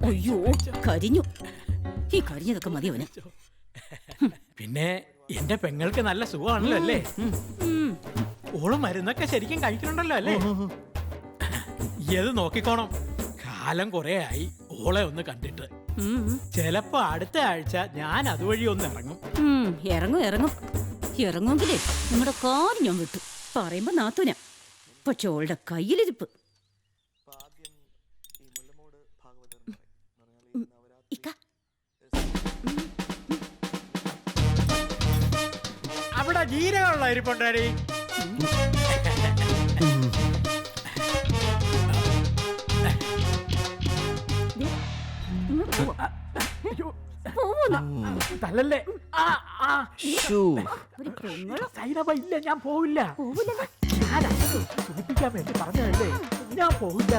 അയ്യോ കരിഞ്ഞു. ഈ കരിഞ്ഞതൊക്കെ മതി അവന്. പിന്നെ എന്റെ പെങ്ങൾക്ക് നല്ല സുഖമാണല്ലോ അല്ലേ? ഓള് മരുന്നൊക്കെ ശരിക്കും കഴിക്കണുണ്ടല്ലോ അല്ലേ? ഇത് നോക്കിക്കോണം. കാലം കൊറേ ആയി ഓളെ ഒന്ന് കണ്ടിട്ട്. ചിലപ്പോ അടുത്ത ആഴ്ച ഞാൻ അതുവഴി ഒന്ന് ഇറങ്ങും. ഇറങ്ങും ഇറങ്ങും ഇറങ്ങുമെങ്കിലേ നിങ്ങളുടെ കാര്യം ഞാൻ വിട്ടു. പറയുമ്പോ നാത്തൂന, പക്ഷെ ഓളുടെ കയ്യിലിരിപ്പ്. ഇക്ക അവിടെ ജീരകമുള്ള ഇരിപ്പുണ്ടാടി. തല്ലല്ലേ. സൈനബ ഇല്ല, ഞാൻ പോവില്ല. ഞാൻ സൂചിപ്പിക്കാൻ വേണ്ടി പറഞ്ഞതല്ലേ, ഞാൻ പോവില്ല.